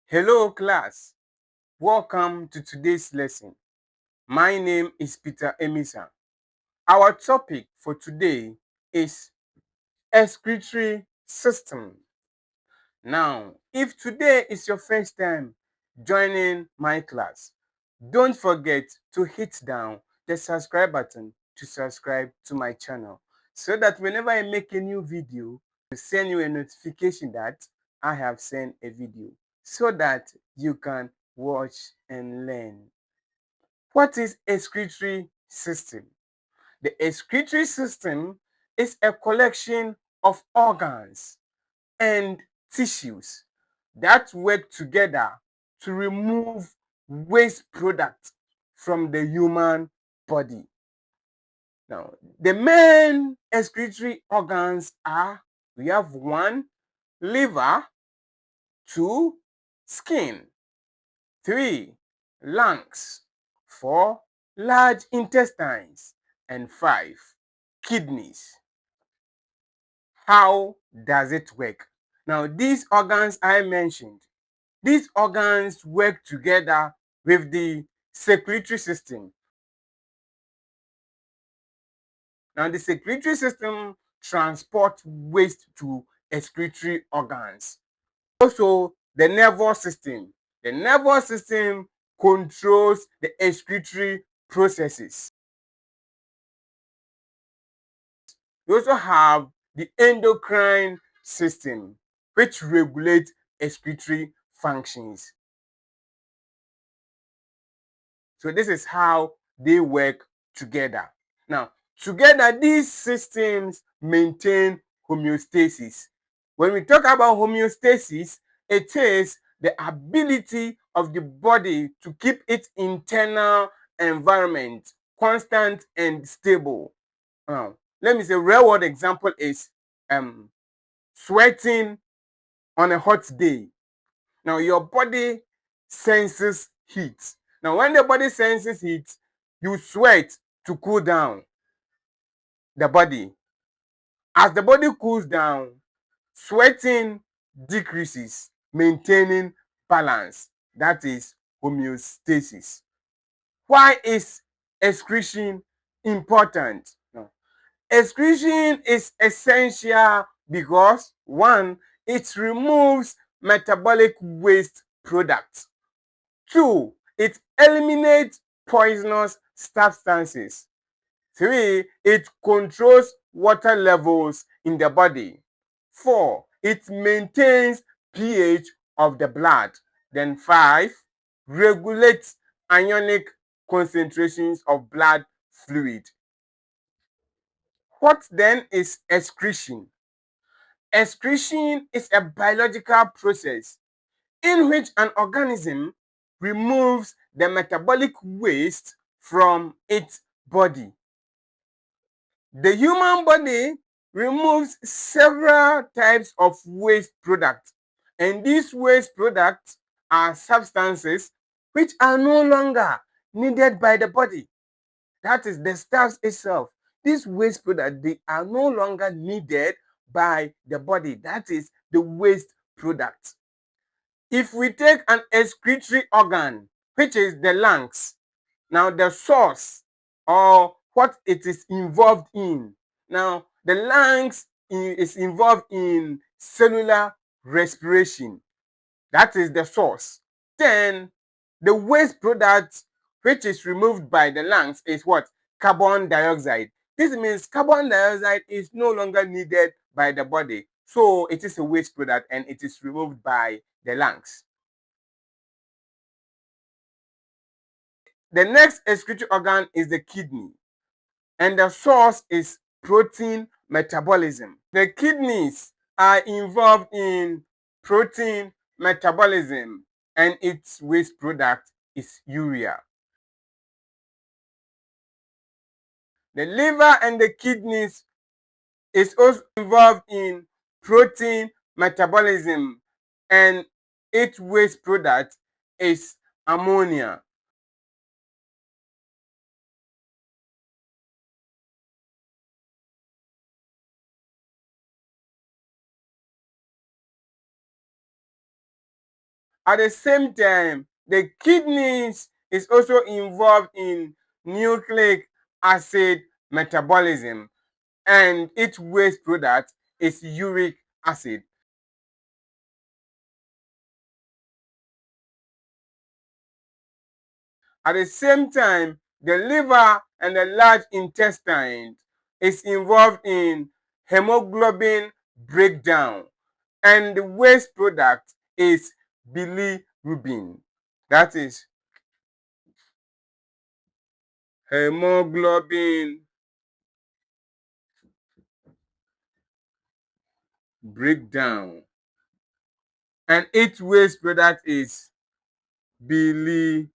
Hello class, welcome to today's lesson. My name is Peter Emisa. Our topic for today is excretory system. Now, if today is your first time joining my class, don't forget to hit down the subscribe button to subscribe to my channel so that whenever I make a new video, I send you a notification that I have sent a video so that you can watch and learn. What is excretory system? The excretory system is a collection of organs and tissues that work together to remove waste products from the human body. Now, the main excretory organs are, we have 1, liver, 2, skin, 3, lungs, 4, large intestines, and 5, kidneys. How does it work? Now, these organs I mentioned, these organs work together with the secretory system. Now, the secretory system transports waste to excretory organs. Also, the nervous system. The nervous system controls the excretory processes. We also have the endocrine system, which regulates excretory functions. So this is how they work together. Now, together, these systems maintain homeostasis. When we talk about homeostasis, it is the ability of the body to keep its internal environment constant and stable. Let me say, real world example is sweating on a hot day. Now, your body senses heat. Now, when the body senses heat, you sweat to cool down the body. As the body cools down, sweating decreases, maintaining balance. That is homeostasis. Why is excretion important? No. Excretion is essential because 1, it removes metabolic waste products. 2, it eliminates poisonous substances. 3, it controls water levels in the body. 4, it maintains pH of the blood. Then 5, regulates ionic concentrations of blood fluid. What then is excretion? Excretion is a biological process in which an organism removes the metabolic waste from its body. The human body removes several types of waste products, and these waste products are substances which are no longer needed by the body. That is the stuff itself. These waste products, they are no longer needed by the body. That is the waste product. If we take an excretory organ, which is the lungs, now the source or what it is involved in. Now, the lungs is involved in cellular respiration. That is the source. Then the waste product which is removed by the lungs is what? Carbon dioxide. This means carbon dioxide is no longer needed by the body. So it is a waste product and it is removed by the lungs. The next excretory organ is the kidney, and the source is protein metabolism. The kidneys are involved in protein metabolism, and its waste product is urea. The liver and the kidneys is also involved in protein metabolism, and its waste product is ammonia. At the same time, the kidneys is also involved in nucleic acid metabolism, and its waste product is uric acid. At the same time, the liver and the large intestine is involved in hemoglobin breakdown, and the waste product is bilirubin. That is hemoglobin breakdown, and its waste product is bilirubin.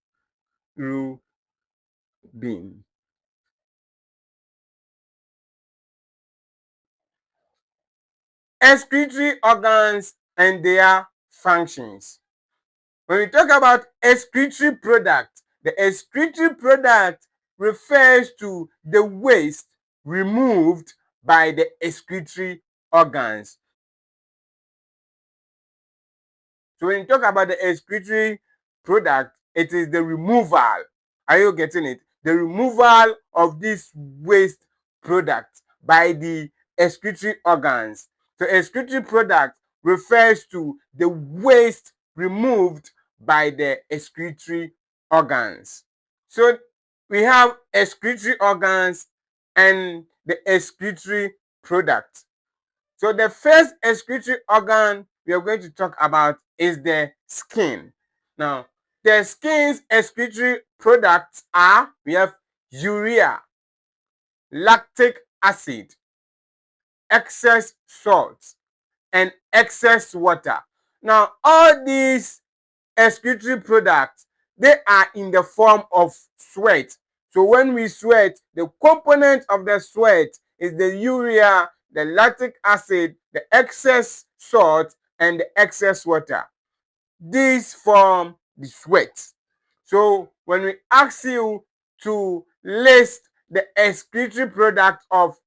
Excretory organs and their functions. When we talk about excretory product, the excretory product refers to the waste removed by the excretory organs. So when you talk about the excretory product, it is the removal. Are you getting it? The removal of this waste product by the excretory organs. So excretory product refers to the waste removed by the excretory organs. So we have excretory organs and the excretory product. So the first excretory organ we are going to talk about is the skin. Now, the skin's excretory products are, we have urea, lactic acid, excess salt, and excess water. Now, all these excretory products, they are in the form of sweat. So when we sweat, the component of the sweat is the urea, the lactic acid, the excess salt, and the excess water. These form the sweat. So when we ask you to list the excretory product of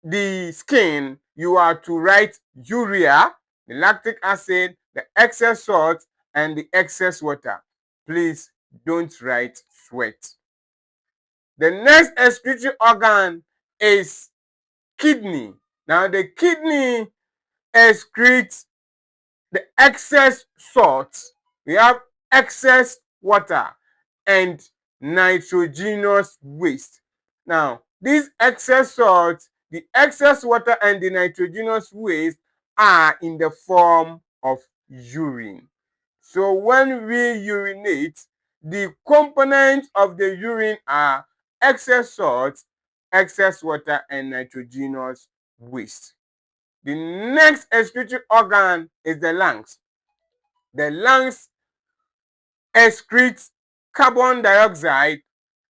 the skin, you are to write urea, the lactic acid, the excess salt, and the excess water. Please don't write sweat. The next excretory organ is kidney. Now the kidney excretes the excess salt. We have excess water and nitrogenous waste. Now, this excess salt, the excess water, and the nitrogenous waste are in the form of urine. So when we urinate, the components of the urine are excess salt, excess water, and nitrogenous waste. The next excretory organ is the lungs. The lungs excrete carbon dioxide,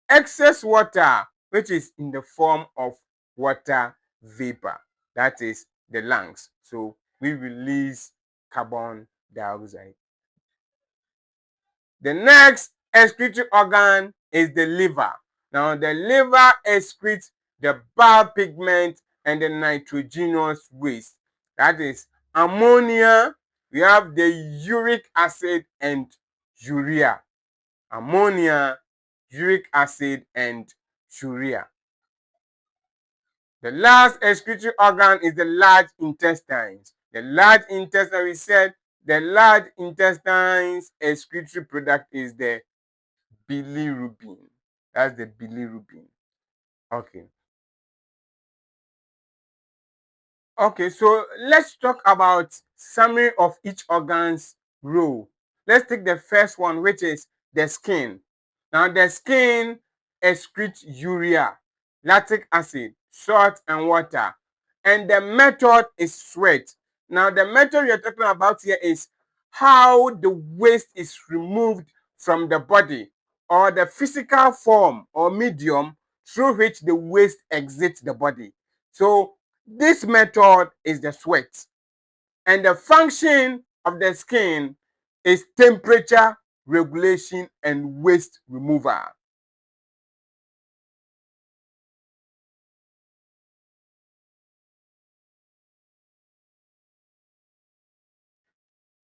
excess water, which is in the form of water vapor. That is the lungs. So we release carbon dioxide. The next excretory organ is the liver. Now, the liver excretes the bile pigment and the nitrogenous waste. That is ammonia. We have the uric acid and urea. Ammonia, uric acid, and urea. The last excretory organ is the large intestines. The large intestine, we said, the large intestine's excretory product is the bilirubin. That's the bilirubin. Okay. Okay, so let's talk about summary of each organ's role. Let's take the first one, which is the skin. Now, the skin excretes urea, lactic acid, salt, and water. And the method is sweat. Now, the method you're talking about here is how the waste is removed from the body, or the physical form or medium through which the waste exits the body. So this method is the sweat. And the function of the skin is temperature regulation and waste removal.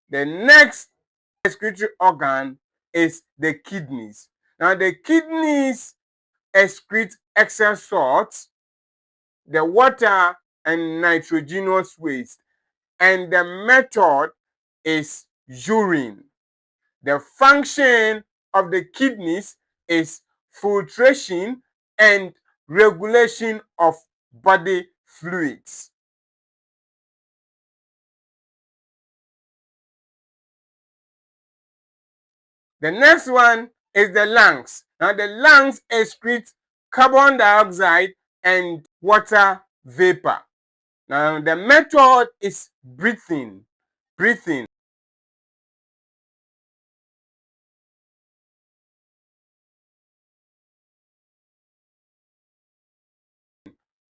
The next excretory organ is the kidneys. Now, the kidneys excrete excess salts, the water, and nitrogenous waste, and the method is urine. The function of the kidneys is filtration and regulation of body fluids. The next one is the lungs. Now, the lungs excrete carbon dioxide and water vapor. Now, the method is breathing. Breathing.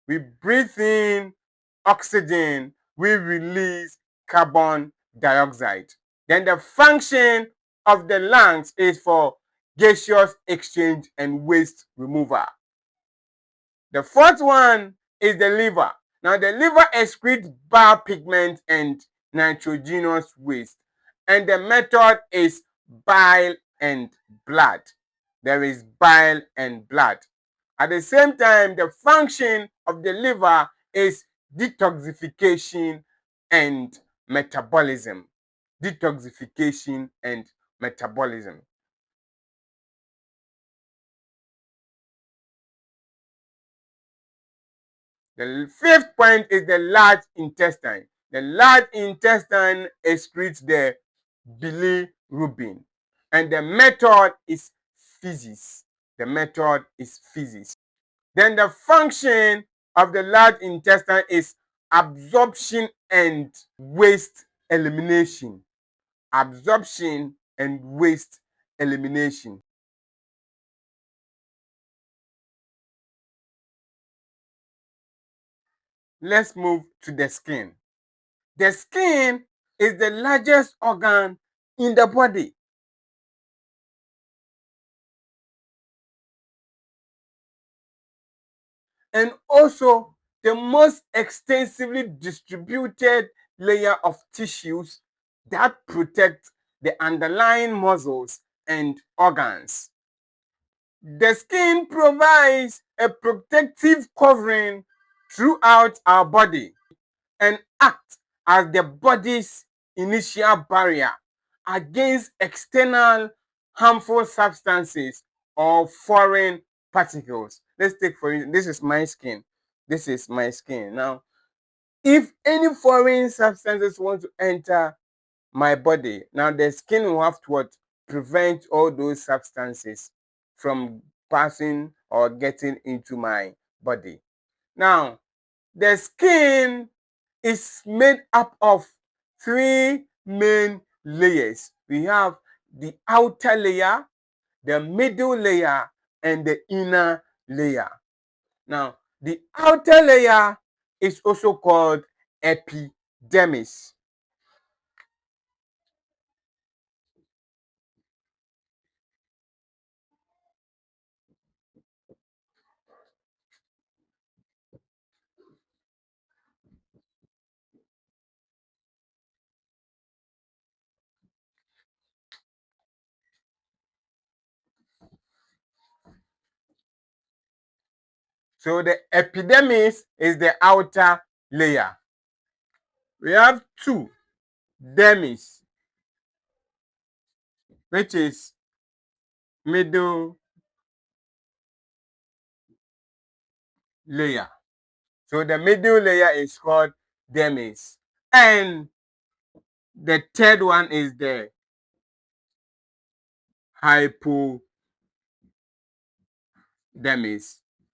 We breathe in oxygen, we release carbon dioxide. Then the function of the lungs is for gaseous exchange and waste removal. The fourth one is the liver. Now, the liver excretes bile pigment and nitrogenous waste, and the method is bile and blood. There is bile and blood. At the same time, the function of the liver is detoxification and metabolism. Detoxification and metabolism. The fifth point is the large intestine. The large intestine excretes the bilirubin, and the method is feces. The method is feces. Then the function of the large intestine is absorption and waste elimination. Absorption and waste elimination. Let's move to the skin. The skin is the largest organ in the body. And also the most extensively distributed layer of tissues that protect the underlying muscles and organs. The skin provides a protective covering throughout our body and acts as the body's initial barrier against external harmful substances or foreign particles. Let's take for instance, this is my skin. This is my skin. Now, if any foreign substances want to enter my body, now the skin will have to what? Prevent all those substances from passing or getting into my body. Now, the skin is made up of three main layers. We have the outer layer, the middle layer, and the inner layer. Now, the outer layer is also called epidermis. So the epidermis is the outer layer. We have two, dermis, which is middle layer. So the middle layer is called dermis. And the third one is the hypodermis,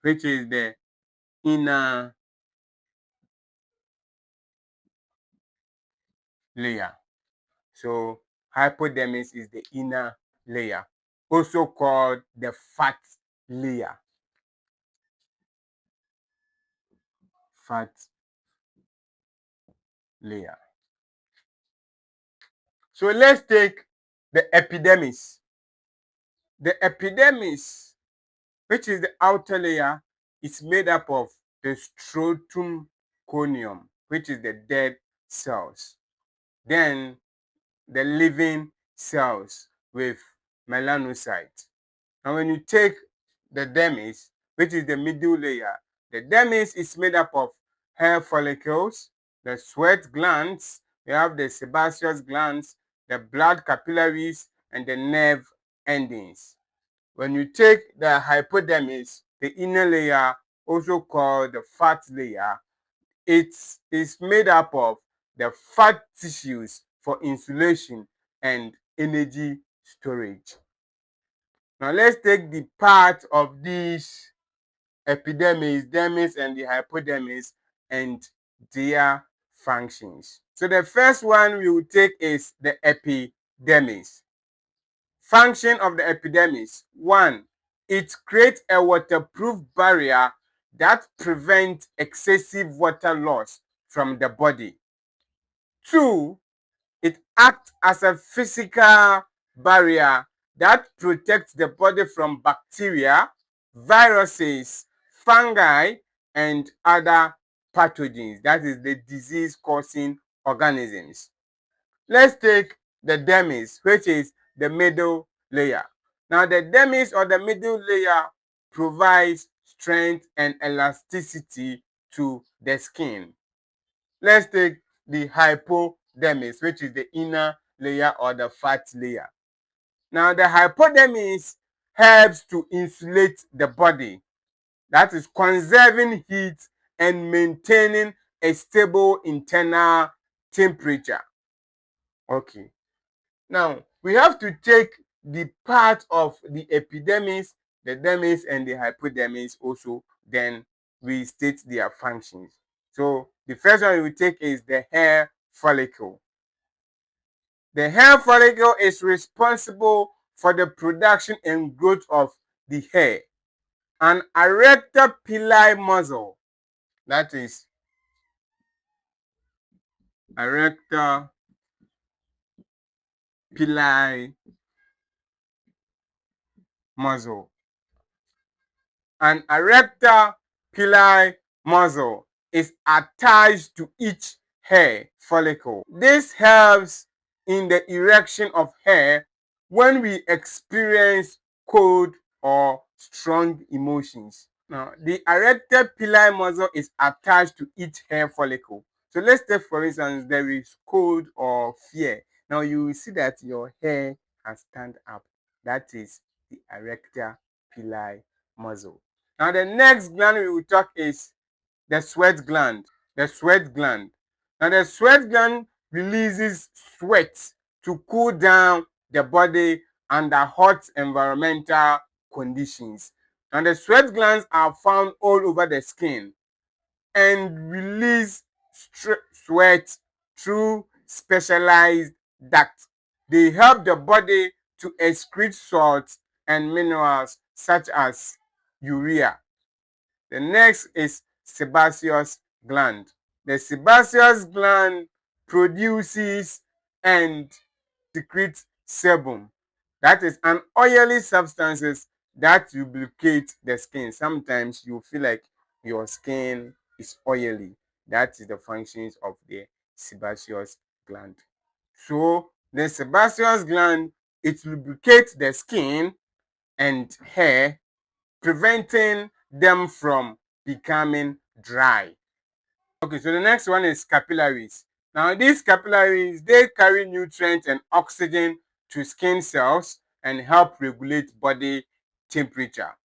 which is the inner layer. So hypodermis is the inner layer, also called the fat layer. Fat layer. So let's take the epidermis. The epidermis, which is the outer layer, is made up of the stratum corneum, which is the dead cells. Then the living cells with melanocytes. And when you take the dermis, which is the middle layer, the dermis is made up of hair follicles, the sweat glands, we have the sebaceous glands, the blood capillaries, and the nerve endings. When you take the hypodermis, the inner layer, also called the fat layer, it is made up of the fat tissues for insulation and energy storage. Now let's take the part of these epidermis, dermis, and the hypodermis and their functions. So the first one we will take is the epidermis. Function of the epidermis. 1. It creates a waterproof barrier that prevents excessive water loss from the body. 2. It acts as a physical barrier that protects the body from bacteria, viruses, fungi, and other pathogens, that is the disease-causing organisms. Let's take the dermis, which is the middle layer. Now, the dermis or the middle layer provides strength and elasticity to the skin. Let's take the hypodermis, which is the inner layer or the fat layer. Now, the hypodermis helps to insulate the body, that is conserving heat and maintaining a stable internal temperature. Okay. Now, we have to take the part of the epidermis, the dermis, and the hypodermis also, then we state their functions. So, the first one we will take is the hair follicle. The hair follicle is responsible for the production and growth of the hair. An erector pili muscle, that is erector pili muscle. An erector pili muscle is attached to each hair follicle. This helps in the erection of hair when we experience cold or strong emotions. Now, the erector pili muscle is attached to each hair follicle. So let's take, for instance, there is cold or fear. Now you will see that your hair has stand up. That is the erector pili muscle. Now the next gland we will talk is the sweat gland. The sweat gland. Now the sweat gland releases sweat to cool down the body under hot environmental conditions. And the sweat glands are found all over the skin and release sweat through specialized ducts. They help the body to excrete salts and minerals such as urea. The next is sebaceous gland. The sebaceous gland produces and secretes sebum. That is an oily substances that lubricate the skin. Sometimes you feel like your skin is oily. That is the functions of the sebaceous gland. So the sebaceous gland, it lubricates the skin and hair, preventing them from becoming dry. Okay, so the next one is capillaries. Now these capillaries, they carry nutrients and oxygen to skin cells and help regulate body temperature.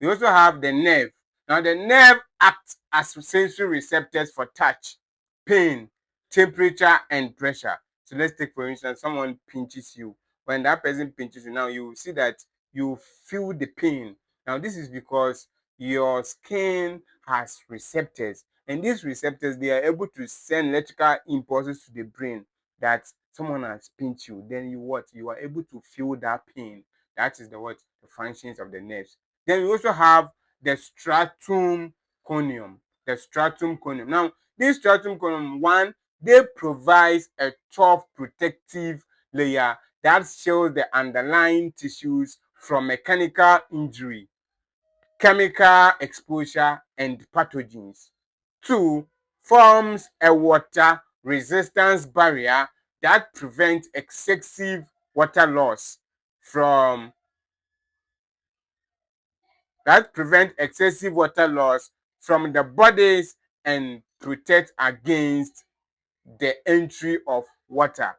We also have the nerve. Now the nerve acts as sensory receptors for touch, pain, temperature, and pressure. So let's take, for instance, someone pinches you. When that person pinches you, now you will see that you feel the pain. Now this is because your skin has receptors, and these receptors, they are able to send electrical impulses to the brain that someone has pinched you. Then you are able to feel that pain. That is the functions of the nerves. Then we also have the stratum corneum. The stratum corneum. Now, this stratum corneum, one, they provide a tough protective layer that shields the underlying tissues from mechanical injury, chemical exposure, and pathogens. 2, forms a water resistance barrier that prevents excessive water loss from excessive water loss from the bodies and protect against the entry of water.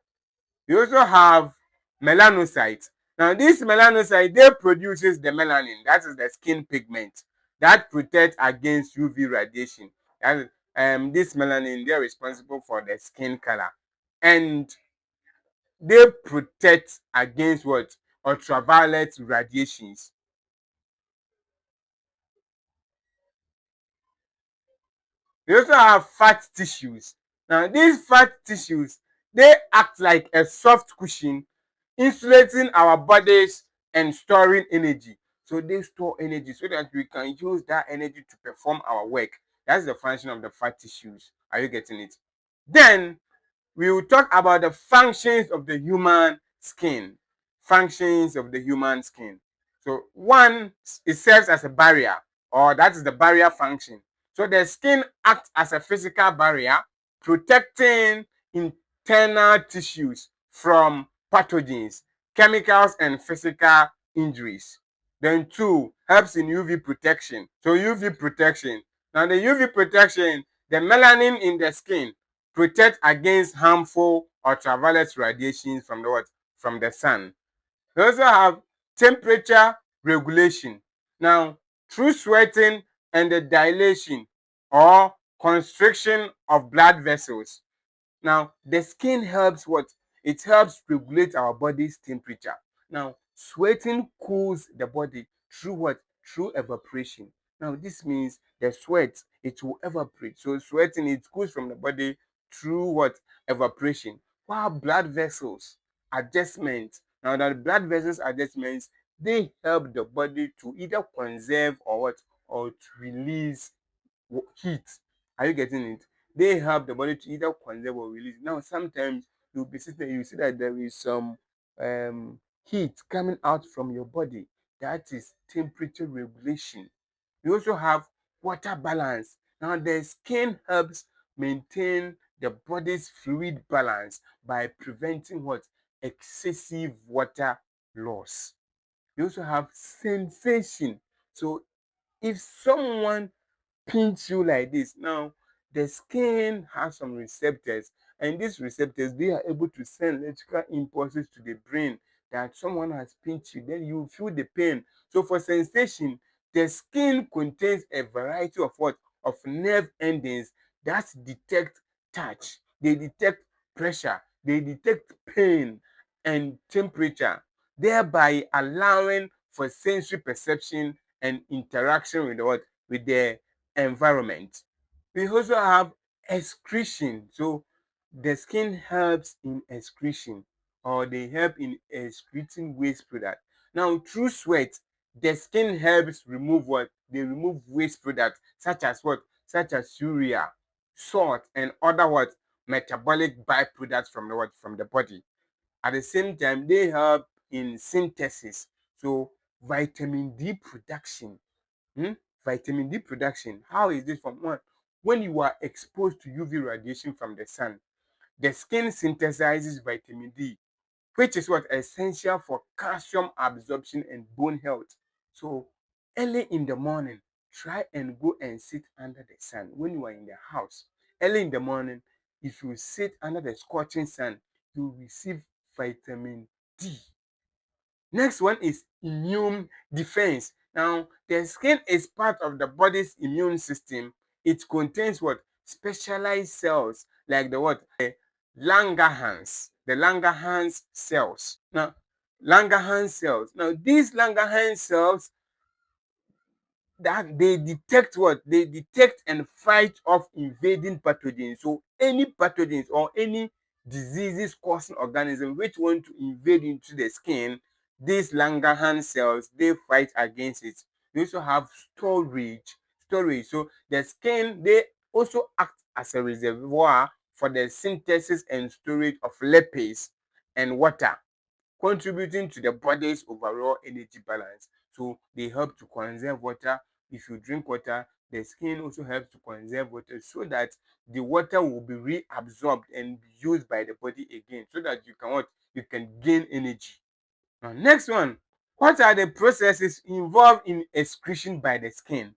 We also have melanocytes. Now, this melanocyte, they produces the melanin, that is the skin pigment, that protects against UV radiation. That is, this melanin, they're responsible for the skin color. And they protect against what? Ultraviolet radiations. We also have fat tissues. Now, these fat tissues, they act like a soft cushion, insulating our bodies and storing energy. So they store energy so that we can use that energy to perform our work. That's the function of the fat tissues. Are you getting it? Then we will talk about the functions of the human skin. Functions of the human skin. So one, it serves as a barrier, or that is the barrier function. So the skin acts as a physical barrier, protecting internal tissues from pathogens, chemicals, and physical injuries. Then two, helps in UV protection. So UV protection. Now the UV protection, the melanin in the skin protect against harmful ultraviolet radiations from the what? From the sun. We also have temperature regulation. Now, through sweating and the dilation or constriction of blood vessels. Now, the skin helps what? It helps regulate our body's temperature. Now, sweating cools the body through what? Through evaporation. Now, this means the sweat, it will evaporate. So, sweating, it cools from the body through what? Evaporation. While blood vessels, adjustments. Now, the blood vessels adjustments, they help the body to either conserve or what? Or to release heat. Are you getting it? They help the body to either conserve or release. Now, sometimes you'll be sitting, you see that there is some heat coming out from your body. That is temperature regulation. You also have water balance. Now, the skin helps maintain the body's fluid balance by preventing what? Excessive water loss. You also have sensation. So, if someone pinch you like this. Now, the skin has some receptors, and these receptors, they are able to send electrical impulses to the brain that someone has pinched you. Then you feel the pain. So for sensation, the skin contains a variety of what? Of nerve endings that detect touch. They detect pressure. They detect pain and temperature, thereby allowing for sensory perception and interaction with the what? With the environment. We also have excretion. So the skin helps in excretion, or they help in excreting waste product. Now through sweat, the skin helps remove what? They remove waste products such as what? Such as urea, salt, and other what? Metabolic byproducts from the what? From the body. At the same time, they help in synthesis. So vitamin D production. Hmm? Vitamin D production. How is this from one? When you are exposed to UV radiation from the sun, the skin synthesizes vitamin D, which is what? Essential for calcium absorption and bone health. So early in the morning, try and go and sit under the sun when you are in the house. Early in the morning, if you sit under the scorching sun, you receive vitamin D. Next one is immune defense. Now, the skin is part of the body's immune system. It contains what? Specialized cells like the what? Langerhans. The Langerhans cells. Now, Langerhans cells. Now, these Langerhans cells, that they detect what? They detect and fight off invading pathogens. So any pathogens or any diseases causing organism which want to invade into the skin, these Langerhans cells, they fight against it. We also have storage. Storage. So the skin, they also act as a reservoir for the synthesis and storage of lipids and water, contributing to the body's overall energy balance. So they help to conserve water. If you drink water, the skin also helps to conserve water so that the water will be reabsorbed and be used by the body again, so that you can what? You can gain energy. Now, next one, what are the processes involved in excretion by the skin?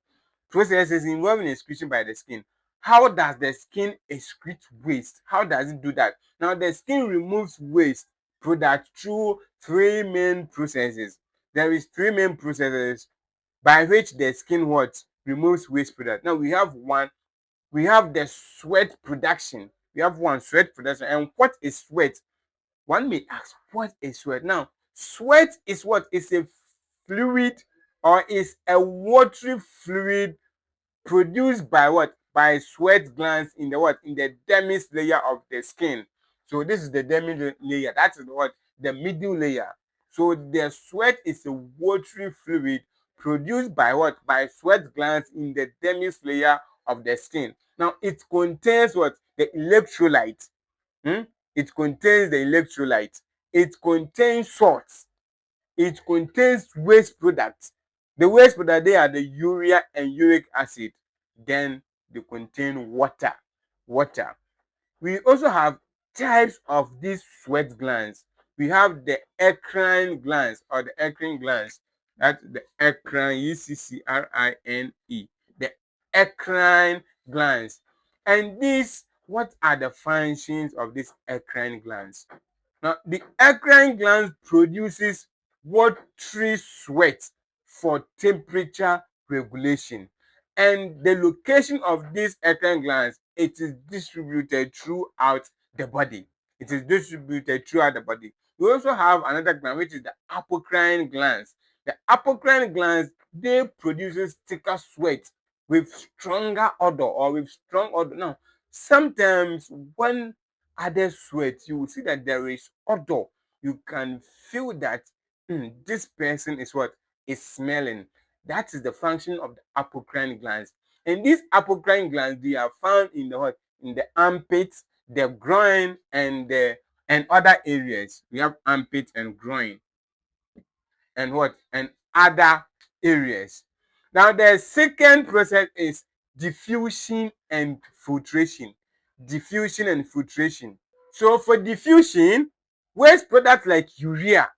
Processes involved in excretion by the skin. How does the skin excrete waste? How does it do that? Now, the skin removes waste product through three main processes. There is three main processes by which the skin what? Removes waste product. Now, we have one, we have the sweat production. We have one, sweat production. And what is sweat? One may ask, what is sweat? Now, sweat is what? Is a fluid, or is a watery fluid produced by what? By sweat glands in the what? In the dermis layer of the skin. So this is the dermis layer. That is what? The middle layer. So the sweat is a watery fluid produced by what? By sweat glands in the dermis layer of the skin. Now it contains what? The electrolyte. It contains the electrolyte. It contains salts. It contains waste products. The waste products, they are the urea and uric acid. Then they contain water. Water. We also have types of these sweat glands. We have the eccrine glands, or the eccrine glands. That's the eccrine, ECCRINE. The eccrine glands. And these, what are the functions of these eccrine glands? Now, the eccrine gland produces watery sweat for temperature regulation. And the location of these eccrine glands, it is distributed throughout the body. It is distributed throughout the body. We also have another gland, which is the apocrine glands. The apocrine glands, they produces thicker sweat with stronger odor, or with strong odor. Now, sometimes when others sweat, you will see that there is odor. You can feel that this person is what? Is smelling. That is the function of the apocrine glands. And these apocrine glands, they are found in the what? In the armpits, the groin, and other areas. We have armpit and groin, and what? And other areas. Now, the second process is diffusion and filtration. Diffusion and filtration. So for diffusion, waste products like urea,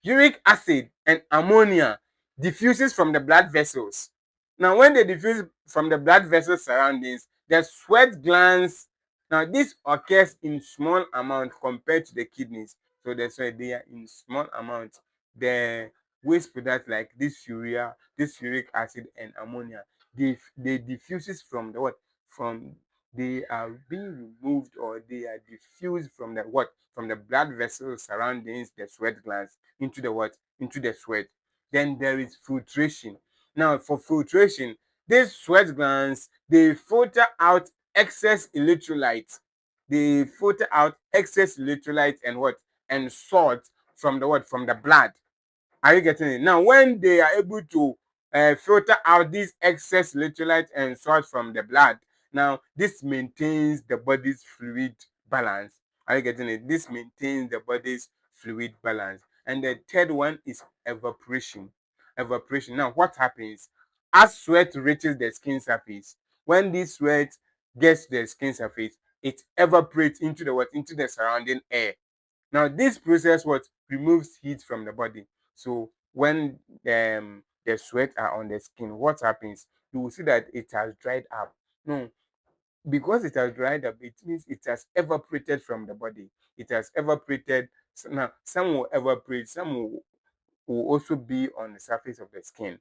uric acid, and ammonia diffuses from the blood vessels. Now, when they diffuse from the blood vessel surroundings, the sweat glands, now this occurs in small amount compared to the kidneys. So that's why they are in small amount. The waste products like this urea, this uric acid, and ammonia, they diffuses from the what? From, they are being removed, or they are diffused from the what? From the blood vessels surroundings the sweat glands into the what? Into the sweat. Then there is filtration. Now, for filtration, these sweat glands, they filter out excess electrolytes. They filter out excess electrolytes and what? And salt from the what? From the blood. Are you getting it? Now, when they are able to filter out these excess electrolytes and salt from the blood, now this maintains the body's fluid balance. Are you getting it? This maintains the body's fluid balance. And the third one is evaporation. Evaporation. Now, what happens? As sweat reaches the skin surface, when this sweat gets to the skin surface, it evaporates into the what? Into the surrounding air. Now, this process what? Removes heat from the body. So when the sweat are on the skin, what happens? You will see that it has dried up. No, because it has dried up, it means it has evaporated from the body. It has evaporated. Now, some will evaporate, some will also be on the surface of the skin.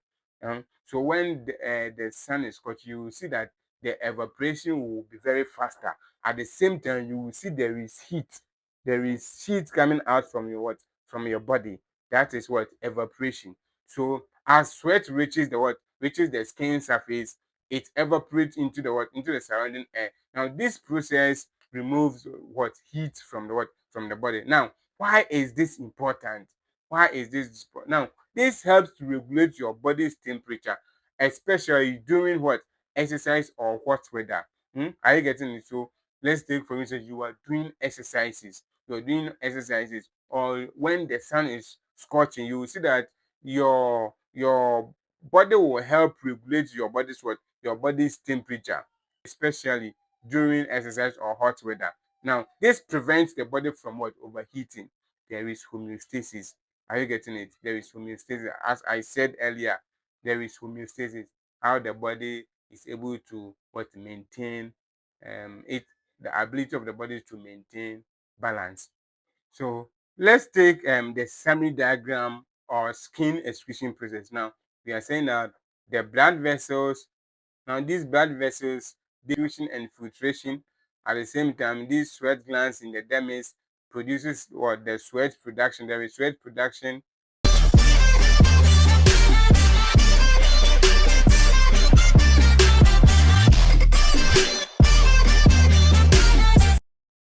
So when the sun is hot, you will see that the evaporation will be very faster. At the same time, you will see there is heat. There is heat coming out from your what? From your body. That is what? Evaporation. So as sweat reaches the what? Reaches the skin surface, it evaporates into the what? Into the surrounding air. Now this process removes what? Heat from the what? From the body. Now, why is this important? Why is this important? Now, this helps to regulate your body's temperature, especially during what? Exercise or hot weather. Are you getting it? So let's take for instance, you are doing exercises. You're doing exercises, or when the sun is scorching, you will see that your body will help regulate your body's what? your body's temperature, especially during exercise or hot weather. Now, this prevents the body from what? Overheating. There is homeostasis. Are you getting it? There is homeostasis. As I said earlier, there is homeostasis. How the body is able to maintain the ability of the body to maintain balance. So let's take the summary diagram or skin excretion process. Now we are saying that the blood vessels, now these blood vessels, dilution and filtration. At the same time, these sweat glands in the dermis produces what? The sweat production. There is sweat production